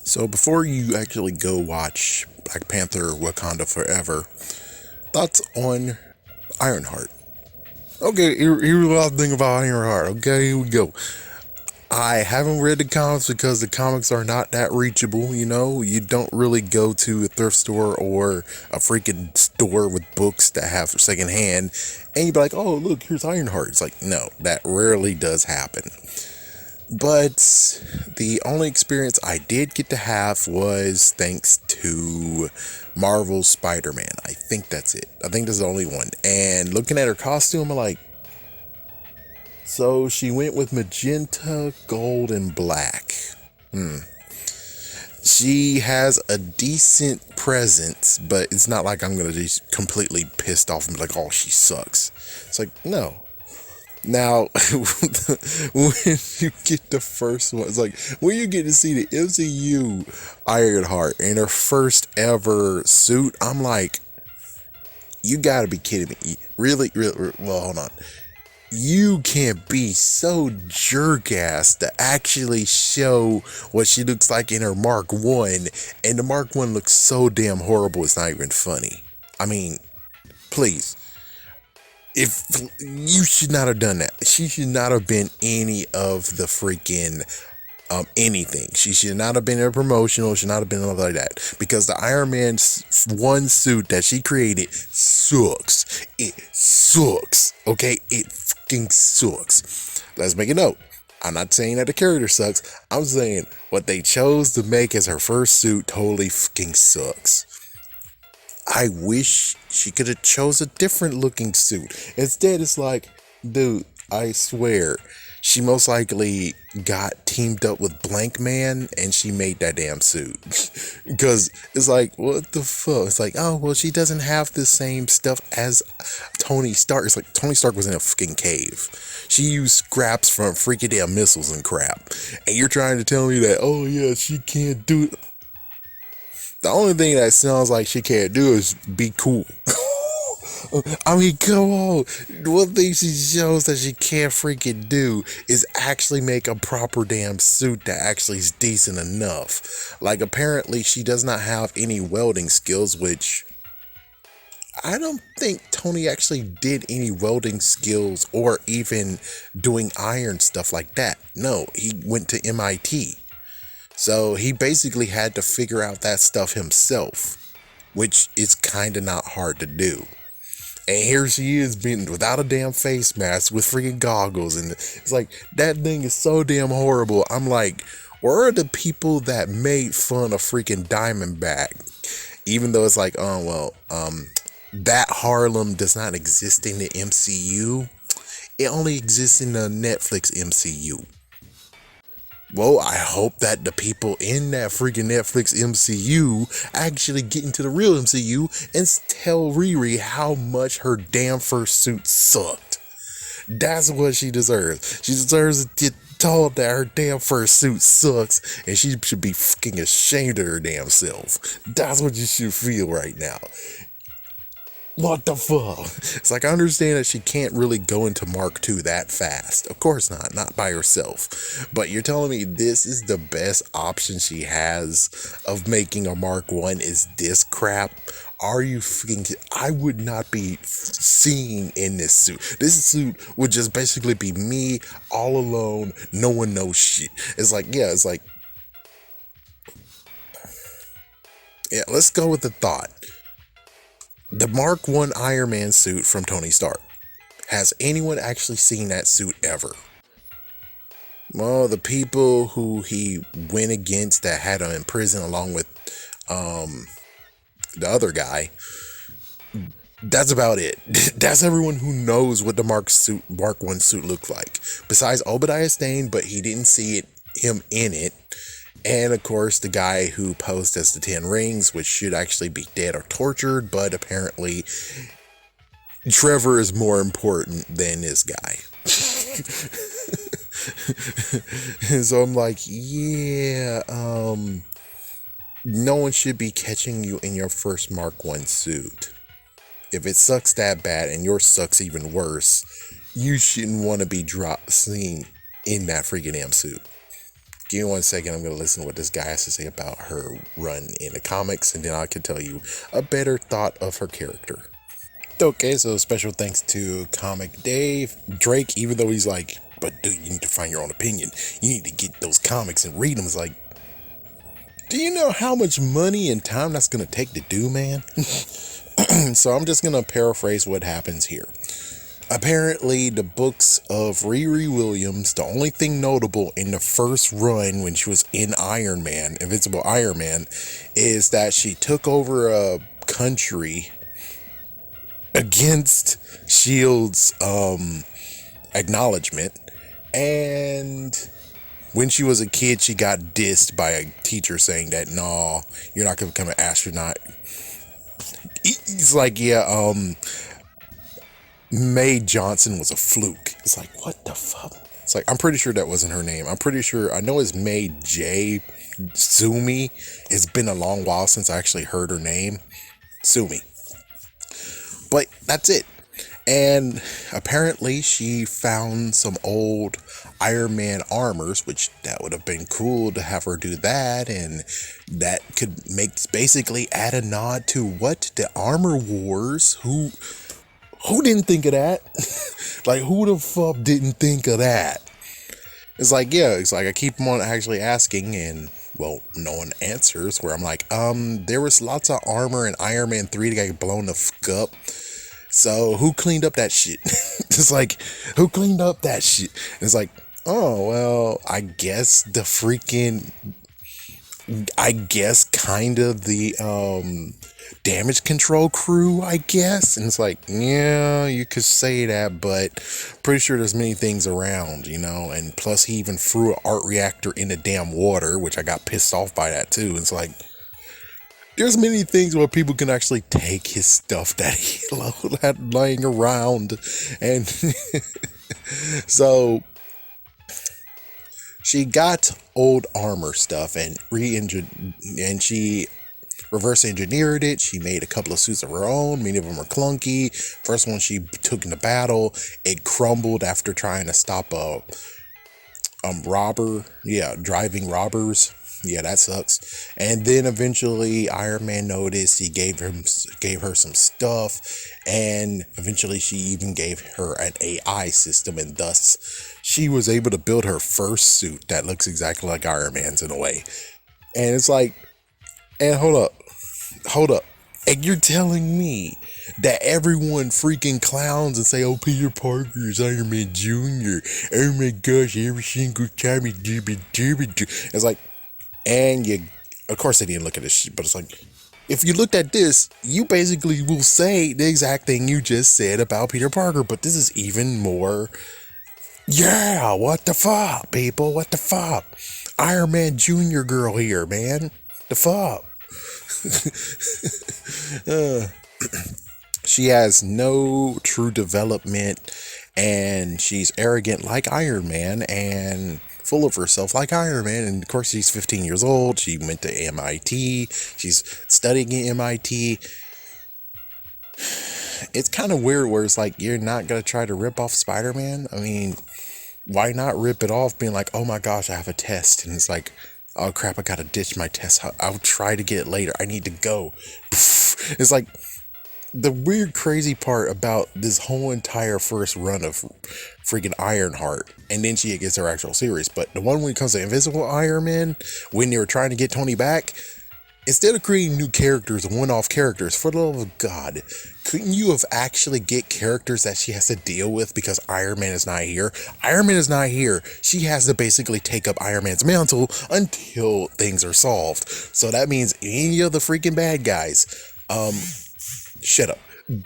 So before you actually go watch Black Panther Wakanda Forever, thoughts on Ironheart? Okay, here's what I think about Ironheart. Okay, here we go. I haven't read the comics because the comics are not that reachable, you know? You don't really go to a thrift store or a freaking store with books that have secondhand and you'd be like, oh, look, here's Ironheart. It's like, no, that rarely does happen. But the only experience I did get to have was thanks to Marvel's Spider-Man. I think that's it. I think that's the only one. And looking at her costume, I'm like, so she went with magenta, gold, and black. She has a decent presence, but it's not like I'm going to be completely pissed off and be like, oh, she sucks. It's like, no. Now, when you get the first one, it's like when you get to see the MCU Ironheart in her first ever suit, I'm like, you gotta be kidding me. Really, really, well, hold on. You can't be so jerk ass to actually show what she looks like in her Mark 1, and the Mark 1 looks so damn horrible, it's not even funny. I mean, please. If you should not have done that, she should not have been any of the freaking anything. She should not have been in a promotional. Should not have been anything like that because the Iron Man one suit that she created sucks. It sucks. Okay, it fucking sucks. Let's make a note. I'm not saying that the character sucks. I'm saying what they chose to make as her first suit totally fucking sucks. I wish she could have chose a different looking suit. Instead, it's like, dude, I swear, she most likely got teamed up with Blank Man and she made that damn suit. Because it's like, what the fuck? It's like, oh, well, she doesn't have the same stuff as Tony Stark. It's like Tony Stark was in a fucking cave. She used scraps from freaking damn missiles and crap. And you're trying to tell me that, oh yeah, she can't do it. The only thing that sounds like she can't do is be cool. I mean, come on. One thing she shows that she can't freaking do is actually make a proper damn suit that actually is decent enough. Like, apparently, she does not have any welding skills, which I don't think Tony actually did any welding skills or even doing iron stuff like that. No, he went to MIT. So he basically had to figure out that stuff himself, which is kind of not hard to do. And here she is being without a damn face mask with freaking goggles. And it's like, that thing is so damn horrible. I'm like, where are the people that made fun of freaking Diamondback? Even though it's like, oh, well, that Harlem does not exist in the MCU. It only exists in the Netflix MCU. Well, I hope that the people in that freaking Netflix MCU actually get into the real MCU and tell Riri how much her damn first suit sucked. That's what she deserves. She deserves to get told that her damn first suit sucks and she should be fucking ashamed of her damn self. That's what you should feel right now. What the fuck? It's like, I understand that she can't really go into Mark 2 that fast. Of course not by herself. But you're telling me this is the best option she has of making a Mark 1 is this crap? Are you freaking... I would not be seeing in this suit. This suit would just basically be me all alone. No one knows shit. It's like, yeah, it's like... Yeah, let's go with the thought. The Mark 1 Iron Man suit from Tony Stark. Has anyone actually seen that suit ever? Well, the people who he went against that had him in prison along with the other guy. That's about it. That's everyone who knows what the Mark 1 suit looked like. Besides Obadiah Stane, but he didn't see him in it. And of course, the guy who posed as the 10 Rings, which should actually be dead or tortured, but apparently Trevor is more important than this guy. And so I'm like, yeah, no one should be catching you in your first Mark 1 suit. If it sucks that bad and yours sucks even worse, you shouldn't want to be seen in that freaking damn suit. Give me 1 second. I'm going to listen to what this guy has to say about her run in the comics, and then I can tell you a better thought of her character. Okay, so special thanks to Comic Dave. Drake, even though he's like, but dude, you need to find your own opinion. You need to get those comics and read them. It's like, do you know how much money and time that's going to take to do, man? So I'm just going to paraphrase what happens here. Apparently, the books of Riri Williams, the only thing notable in the first run when she was in Iron Man, Invincible Iron Man, is that she took over a country against Shield's acknowledgement, and when she was a kid, she got dissed by a teacher saying that, no, you're not going to become an astronaut. He's like, yeah, Mae Johnson was a fluke. It's like, what the fuck? It's like, I'm pretty sure that wasn't her name. I'm pretty sure, I know it's Mae J. Sumi. It's been a long while since I actually heard her name. Sumi. But that's it. And apparently she found some old Iron Man armors, which that would have been cool to have her do that. And that could basically add a nod to what? The Armor Wars. Who didn't think of that? Like, who the fuck didn't think of that? It's like, yeah, it's like I keep on actually asking, and well, no one answers. Where I'm like, there was lots of armor in Iron Man 3 that got blown the fuck up. So who cleaned up that shit? It's like, who cleaned up that shit? And it's like, oh, well, I guess kind of the damage control crew, I guess. And it's like, yeah, you could say that, but pretty sure there's many things around, you know. And plus he even threw an art reactor in the damn water, which I got pissed off by that too. It's like, there's many things where people can actually take his stuff that he had lying around. And so she got old armor stuff and she reverse engineered it. She made a couple of suits of her own. Many of them are clunky. First one she took into battle, it crumbled after trying to stop a robber. Yeah, driving robbers. Yeah, that sucks. And then eventually Iron Man noticed. He gave her some stuff, and eventually she even gave her an AI system, and thus she was able to build her first suit that looks exactly like Iron Man's in a way. And it's like, and hold up. And you're telling me that everyone freaking clowns and say, oh, Peter Parker is Iron Man Jr. Oh my gosh, every single time he do. It's like, and of course they didn't look at this shit, but it's like, if you looked at this, you basically will say the exact thing you just said about Peter Parker, but this is even more, yeah, what the fuck, people, what the fuck? Iron Man Jr. girl here, man, the fuck? She has no true development, and she's arrogant like Iron Man, and full of herself like Iron Man. And of course she's 15 years old. She went to MIT. She's studying at MIT. It's kind of weird where it's like, you're not gonna try to rip off Spider-Man. I mean, why not rip it off being like, oh my gosh, I have a test, and it's like, oh crap, I gotta ditch my test. I'll try to get it later. I need to go. It's like, the weird crazy part about this whole entire first run of freaking Ironheart, and then she gets her actual series, but the one when it comes to Invisible Iron Man, when they were trying to get Tony back, instead of creating new characters, one-off characters, for the love of God, couldn't you have actually get characters that she has to deal with because Iron Man is not here? Iron Man is not here. She has to basically take up Iron Man's mantle until things are solved. So that means any of the freaking bad guys, shut up,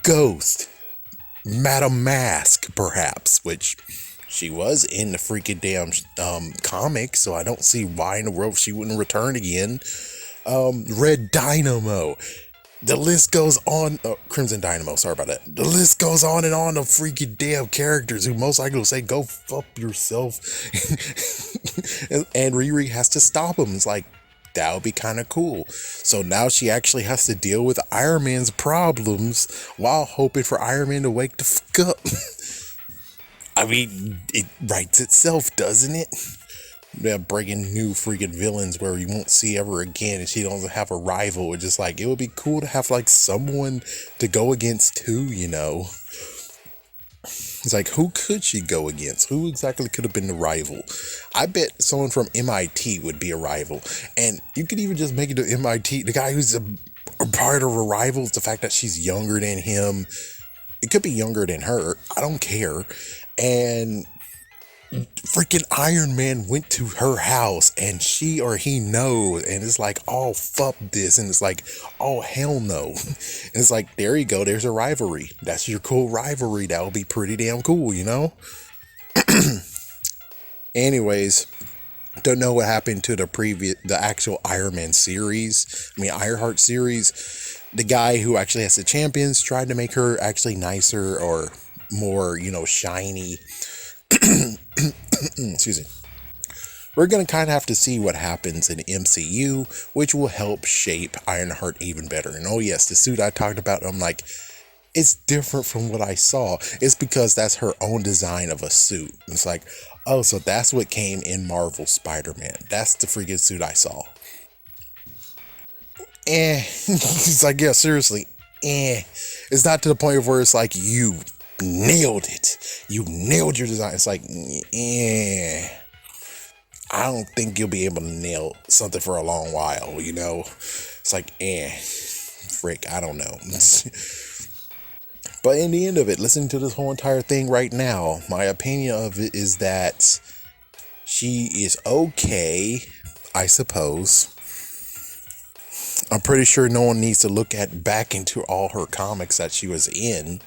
Ghost, Madame Mask, perhaps, which she was in the freaking damn comic, so I don't see why in the world she wouldn't return again. Red Dynamo. The list goes on. Crimson Dynamo, sorry about that. The list goes on and on of freaking damn characters who most likely will say, go fuck yourself. and Riri has to stop him. It's like, that would be kind of cool. So now she actually has to deal with Iron Man's problems while hoping for Iron Man to wake the fuck up. I mean, it writes itself, doesn't it? they're breaking new freaking villains where you won't see ever again, and she doesn't have a rival. It's just like, it would be cool to have like someone to go against too, you know. It's like, who could she go against? Who exactly could have been the rival? I bet someone from MIT would be a rival. And you could even just make it to MIT. The guy who's a part of a rival is the fact that she's younger than him. It could be younger than her. I don't care. And freaking Iron Man went to her house and she or he knows, and it's like, oh fuck this, and it's like, oh hell no. And it's like, there you go, there's a rivalry. That's your cool rivalry. That would be pretty damn cool, you know. Anyways, don't know what happened to the actual Iron Man series. I mean, Ironheart series. The guy who actually has the champions tried to make her actually nicer or more, you know, shiny. Excuse me. We're going to kind of have to see what happens in MCU, which will help shape Ironheart even better. And oh yes, the suit I talked about, I'm like, it's different from what I saw. It's because that's her own design of a suit. It's like, oh, so that's what came in Marvel Spider-Man. That's the freaking suit I saw. It's like, yeah, seriously. It's not to the point where it's like, you nailed it. You nailed your design. It's like, I don't think you'll be able to nail something for a long while, you know? It's like, frick, I don't know. But in the end of it, listening to this whole entire thing right now, my opinion of it is that she is okay, I suppose. I'm pretty sure no one needs to look back into all her comics that she was in.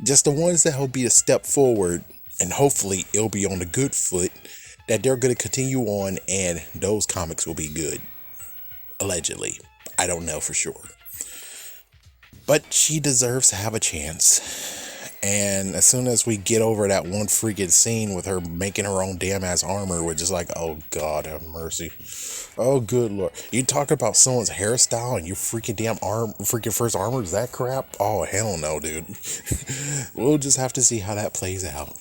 Just the ones that will be a step forward, and hopefully it'll be on a good foot, that they're going to continue on, and those comics will be good. Allegedly. I don't know for sure. But she deserves to have a chance. And as soon as we get over that one freaking scene with her making her own damn ass armor, we're just like, oh God, have mercy. Oh good Lord. You talk about someone's hairstyle and your freaking damn freaking first armor is that crap? Oh hell no, dude. We'll just have to see how that plays out.